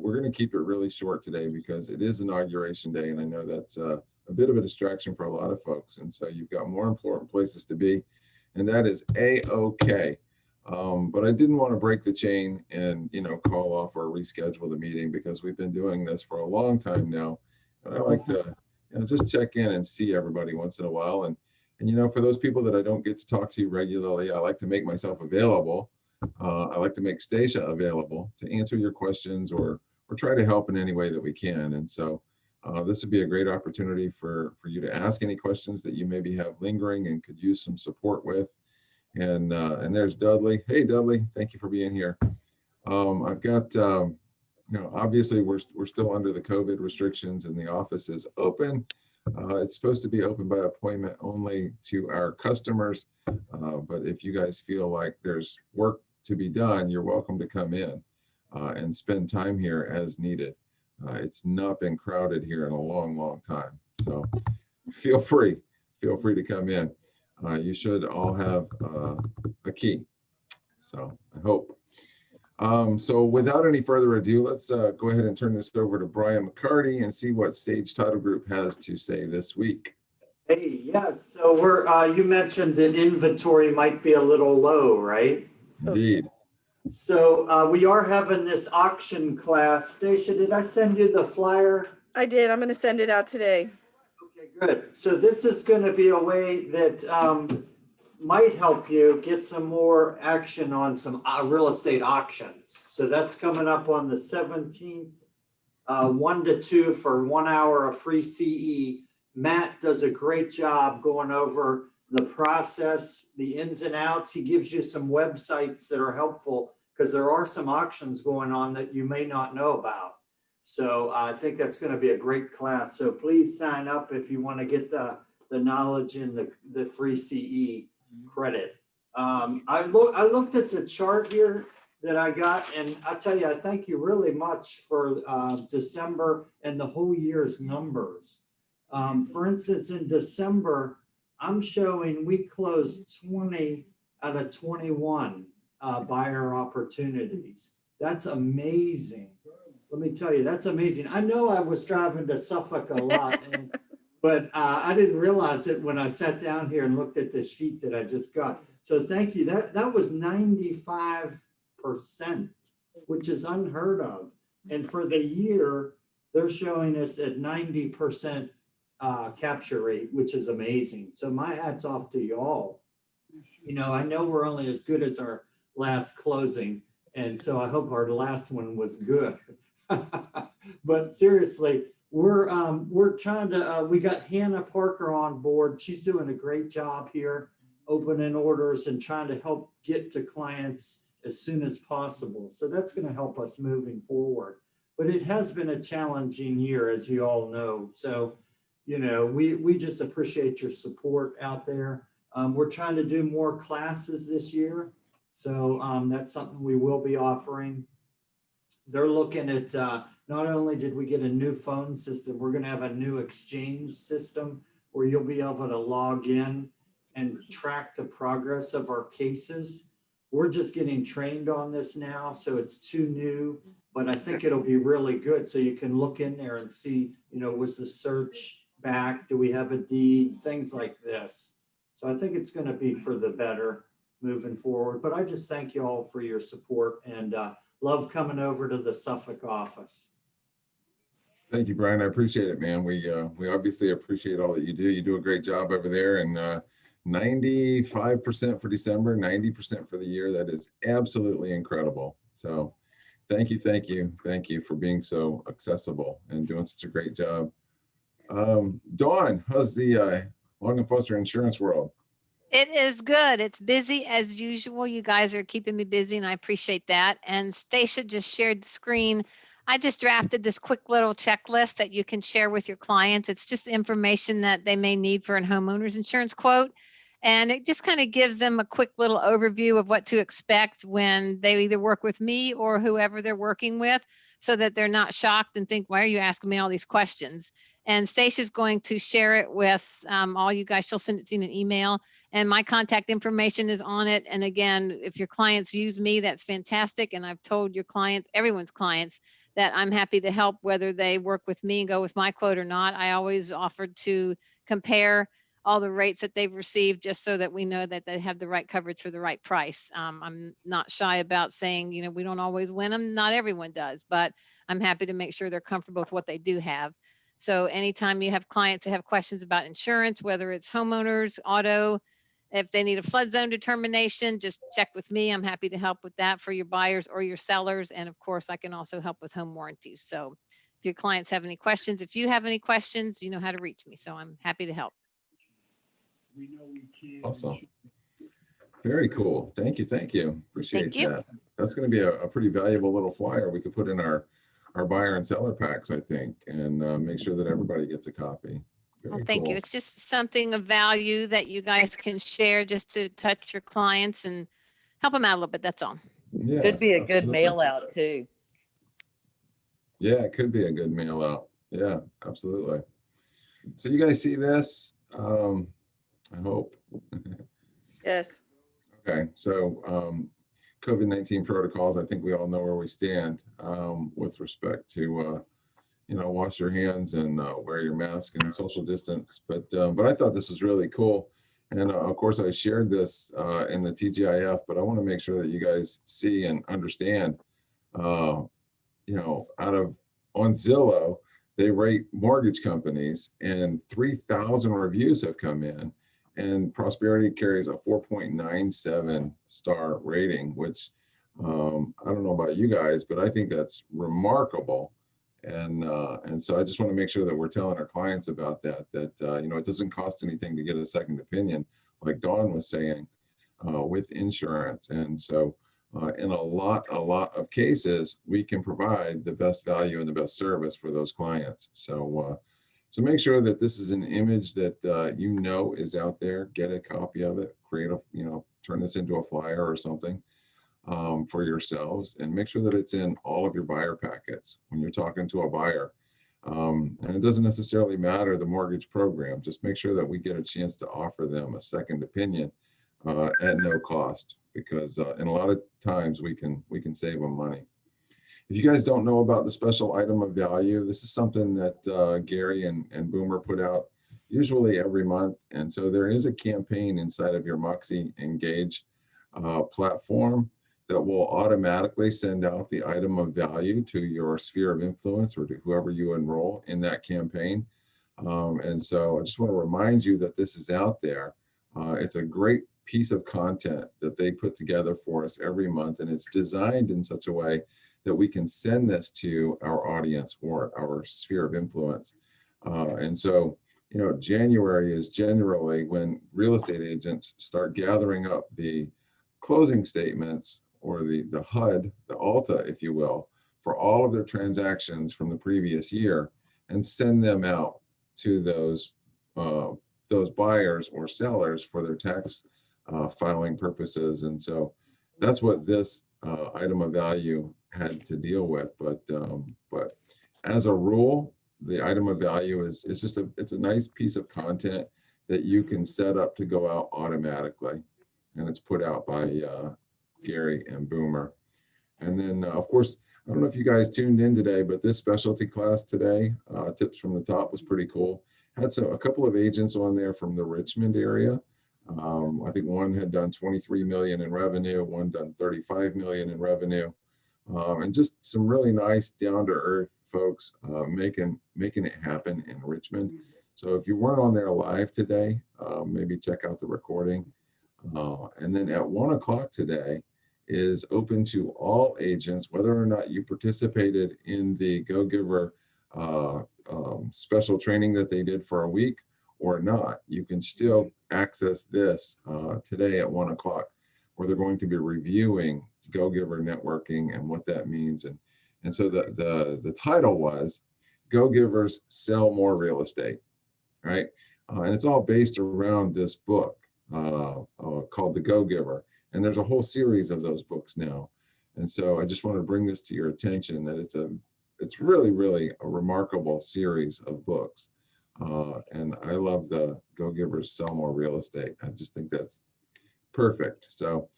we're going to keep it really short today because it is inauguration day, and I know that's a bit of a distraction for a lot of folks. And so you've got more important places to be, and that is A-OK. But I didn't want to break the chain and, call off or reschedule the meeting because we've been doing this for a long time now. And I like to, just check in and see everybody once in a while. And for those people that I don't get to talk to regularly, I like to make myself available. I like to make Stacia available to answer your questions or try to help in any way that we can. And so this would be a great opportunity for you to ask any questions that you maybe have lingering and could use some support with. And there's Dudley. Hey, Dudley, thank you for being here. I've got, obviously we're still under the COVID restrictions and the office is open. It's supposed to be open by appointment only to our customers. But if you guys feel like there's work to be done, you're welcome to come in and spend time here as needed. It's not been crowded here in a long, long time. So feel free to come in. You should all have a key. So I hope. So without any further ado, let's go ahead and turn this over to Brian McCarty and see what Sage Title Group has to say this week. Hey, yes. So you mentioned that inventory might be a little low, right? Indeed. So we are having this auction class. Stacia, did I send you the flyer? I did. I'm going to send it out today. Okay, good. So this is going to be a way that might help you get some more action on some real estate auctions. So that's coming up on the 17th, 1 to 2 for 1 hour of free CE. Matt does a great job going over the process, the ins and outs. He gives you some websites that are helpful because there are some auctions going on that you may not know about. So I think that's going to be a great class. So please sign up if you want to get the knowledge in the free CE credit. I looked at the chart here that I got, and I tell you, I thank you really much for December and the whole year's numbers. For instance, in December, I'm showing we closed 20 out of 21 buyer opportunities. That's amazing. Let me tell you, that's amazing. I know I was driving to Suffolk a lot, but I didn't realize it when I sat down here and looked at the sheet that I just got. So thank you. That was 95%, which is unheard of. And for the year, they're showing us at 90% capture rate, which is amazing. So my hat's off to y'all. I know we're only as good as our last closing. And so I hope our last one was good. But seriously, we're trying to, we got Hannah Parker on board. She's doing a great job here, opening orders and trying to help get to clients as soon as possible. So that's going to help us moving forward. But it has been a challenging year, as you all know. So, we just appreciate your support out there. We're trying to do more classes this year. So that's something we will be offering. They're looking at, not only did we get a new phone system, we're going to have a new exchange system where you'll be able to log in and track the progress of our cases. We're just getting trained on this now, so it's too new, but I think it'll be really good. So you can look in there and see, was the search back? Do we have a deed? Things like this. So I think it's going to be for the better moving forward. But I just thank you all for your support and love coming over to the Suffolk office. Thank you, Brian. I appreciate it, man. We obviously appreciate all that you do. You do a great job over there, and 95% for December, 90% for the year. That is absolutely incredible. So thank you for being so accessible and doing such a great job. Dawn, how's the Long & Foster insurance world? It is good. It's busy as usual. You guys are keeping me busy, and I appreciate that. And Stacia just shared the screen. I just drafted this quick little checklist that you can share with your clients. It's just information that they may need for a homeowner's insurance quote. And it just kind of gives them a quick little overview of what to expect when they either work with me or whoever they're working with, so that they're not shocked and think, why are you asking me all these questions? And Stacia's going to share it with all you guys. She'll send it to you in an email. And my contact information is on it. And again, if your clients use me, that's fantastic. And I've told your clients, everyone's clients, that I'm happy to help, whether they work with me and go with my quote or not. I always offered to compare all the rates that they've received, just so that we know that they have the right coverage for the right price. I'm not shy about saying, we don't always win them. Not everyone does, but I'm happy to make sure they're comfortable with what they do have. So anytime you have clients that have questions about insurance, whether it's homeowners, auto, if they need a flood zone determination, just check with me. I'm happy to help with that for your buyers or your sellers. And of course, I can also help with home warranties. So if your clients have any questions, if you have any questions, you know how to reach me. So I'm happy to help. Awesome. Very cool. Thank you. Thank you. Appreciate Thank you. that. That's going to be a pretty valuable little flyer we could put in our buyer and seller packs, I think, and make sure that everybody gets a copy. Well, Very thank you. cool. It's just something of value that you guys can share just to touch your clients and help them out a little bit. That's all. Yeah, Could be a good absolutely. mail out too. Yeah, it could be a good mail out. Yeah, absolutely. So you guys see this? I hope. Yes. Okay, so COVID-19 protocols, I think we all know where we stand with respect to, wash your hands and wear your mask and social distance. But I thought this was really cool. And of course, I shared this in the TGIF, but I want to make sure that you guys see and understand, on Zillow, they rate mortgage companies and 3,000 reviews have come in. And Prosperity carries a 4.97 star rating, which I don't know about you guys, but I think that's remarkable. And so I just want to make sure that we're telling our clients about that, it doesn't cost anything to get a second opinion, like Dawn was saying, with insurance. And so in a lot of cases, we can provide the best value and the best service for those clients. So make sure that this is an image that is out there. Get a copy of it, turn this into a flyer or something for yourselves, and make sure that it's in all of your buyer packets when you're talking to a buyer. And it doesn't necessarily matter the mortgage program. Just make sure that we get a chance to offer them a second opinion at no cost, because in a lot of times we can save them money. If you guys don't know about the special item of value, this is something that Gary and Boomer put out usually every month. And so there is a campaign inside of your Moxie Engage platform that will automatically send out the item of value to your sphere of influence or to whoever you enroll in that campaign. And so I just want to remind you that this is out there. It's a great piece of content that they put together for us every month, and it's designed in such a way that we can send this to our audience or our sphere of influence. And so, January is generally when real estate agents start gathering up the closing statements or the HUD, the ALTA, if you will, for all of their transactions from the previous year and send them out to those buyers or sellers for their tax filing purposes. And so that's what this item of value had to deal with. But as a rule, the item of value is it's a nice piece of content that you can set up to go out automatically, and it's put out by Gary and Boomer. And then of course, I don't know if you guys tuned in today, but this specialty class today, Tips from the Top, was pretty cool. Had a couple of agents on there from the Richmond area. I think one had done 23 million in revenue, one done 35 million in revenue, and just some really nice down-to-earth folks making it happen in Richmond. So if you weren't on there live today, maybe check out the recording. And then at 1 o'clock today is open to all agents, whether or not you participated in the Go Giver special training that they did for a week or not. You can still access this today at 1 o'clock, where they're going to be reviewing Go Giver networking and what that means. And so the title was Go Givers Sell More Real Estate, right? And it's all based around this book called The Go Giver. And there's a whole series of those books now. And so I just want to bring this to your attention that it's really, really a remarkable series of books. And I love the Go Givers Sell More Real Estate. I just think that's perfect. So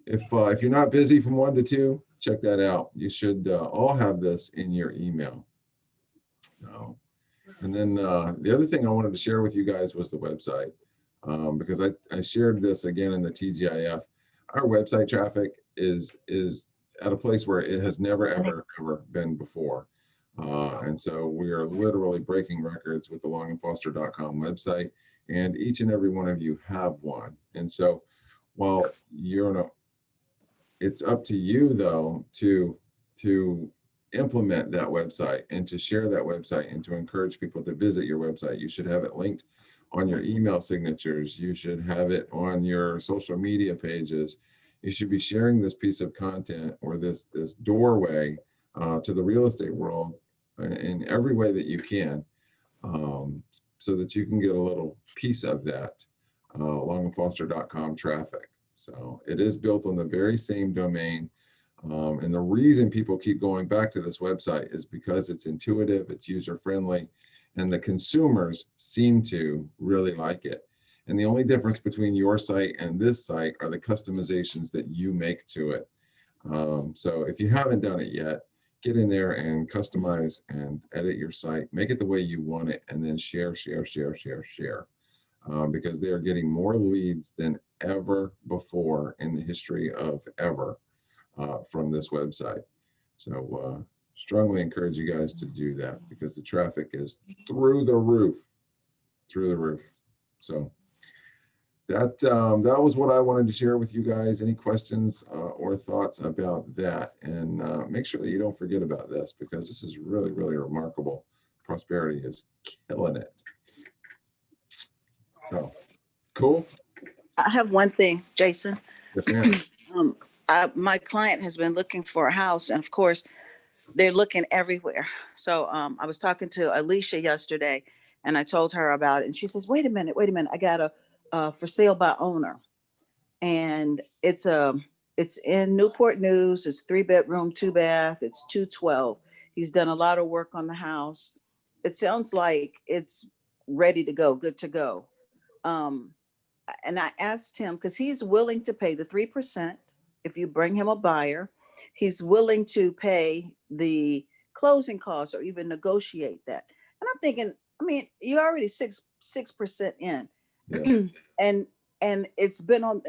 if you're not busy from 1 to 2, check that out. You should all have this in your email. And then the other thing I wanted to share with you guys was the website, because I shared this again in the TGIF. Our website traffic is at a place where it has never, ever, ever been before. And so we are literally breaking records with the longandfoster.com website, and each and every one of you have one. And so while it's up to you though to implement that website and to share that website and to encourage people to visit your website. You should have it linked on your email signatures. You should have it on your social media pages. You should be sharing this piece of content or this doorway to the real estate world in every way that you can, so that you can get a little piece of that longandfoster.com traffic. So it is built on the very same domain. And the reason people keep going back to this website is because it's intuitive, it's user-friendly, and the consumers seem to really like it. And the only difference between your site and this site are the customizations that you make to it. So if you haven't done it yet, get in there and customize and edit your site, make it the way you want it, and then share, because they are getting more leads than ever before in the history of ever. From this website. So strongly encourage you guys to do that because the traffic is through the roof. So that was what I wanted to share with you guys. Any questions or thoughts about that? And make sure that you don't forget about this because this is really, really remarkable. Prosperity is killing it. So cool. I have one thing, Jason. Yes, ma'am. My client has been looking for a house, and of course, they're looking everywhere. So I was talking to Alicia yesterday, and I told her about it, and she says, "Wait a minute, I got a for sale by owner, and it's in Newport News. It's 3-bedroom, 2-bath. It's 212. He's done a lot of work on the house. It sounds like it's ready to go, good to go." And I asked him because he's willing to pay the 3%. If you bring him a buyer, he's willing to pay the closing costs or even negotiate that. And I'm thinking, I mean, you're already 6% in. Yeah. and it's been on,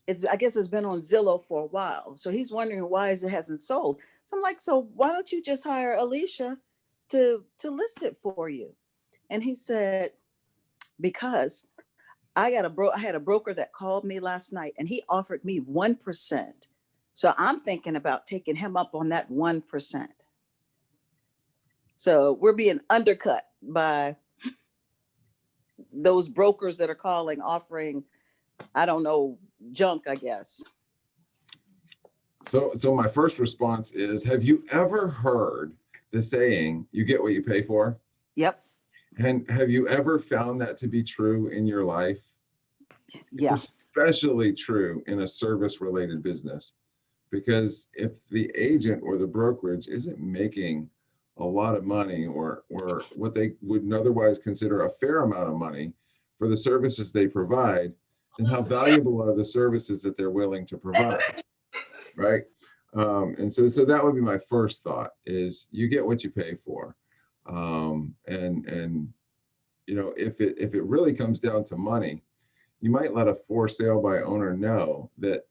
I guess it's been on Zillow for a while. So he's wondering why it hasn't sold. So I'm like, so why don't you just hire Alicia to list it for you? And he said, because I had a broker that called me last night and he offered me 1%. So I'm thinking about taking him up on that 1%. So we're being undercut by those brokers that are calling, offering, I don't know, junk, I guess. So my first response is, have you ever heard the saying, you get what you pay for? Yep. And have you ever found that to be true in your life? Yeah. It's especially true in a service-related business, because if the agent or the brokerage isn't making a lot of money or what they would otherwise consider a fair amount of money for the services they provide, then how valuable are the services that they're willing to provide, right? And so that would be my first thought is you get what you pay for. And you know, if it really comes down to money, you might let a for sale by owner know that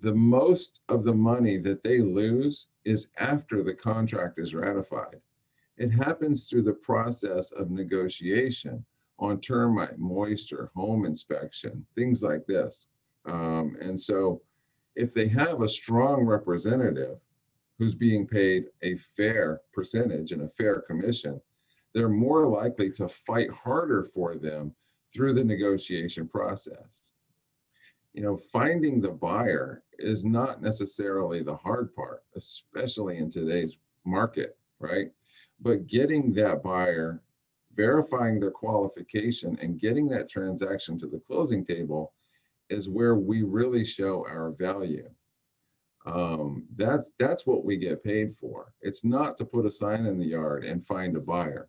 the most of the money that they lose is after the contract is ratified. It happens through the process of negotiation on termite, moisture, home inspection, things like this. And so if they have a strong representative who's being paid a fair percentage and a fair commission, they're more likely to fight harder for them through the negotiation process. You know, finding the buyer is not necessarily the hard part, especially in today's market, right? But getting that buyer, verifying their qualification and getting that transaction to the closing table is where we really show our value. That's what we get paid for. It's not to put a sign in the yard and find a buyer.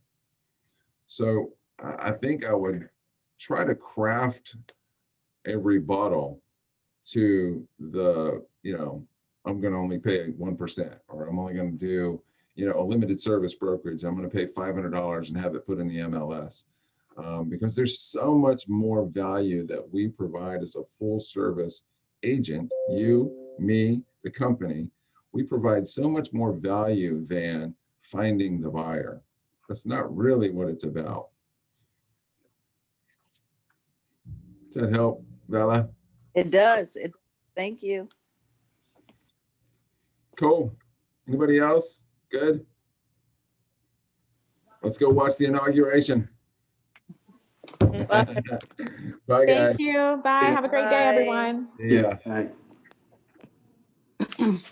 So I think I would try to craft a rebuttal to the, I'm going to only pay 1%, or I'm only going to do, a limited service brokerage. I'm going to pay $500 and have it put in the MLS. Because there's so much more value that we provide as a full service agent, you, me, the company. We provide so much more value than finding the buyer. That's not really what it's about. Does that help, Bella? It does. Thank you. Cool. Anybody else? Good. Let's go watch the inauguration. Bye, guys. Thank you. Bye. Have a great day, Bye. everyone. Yeah. Okay.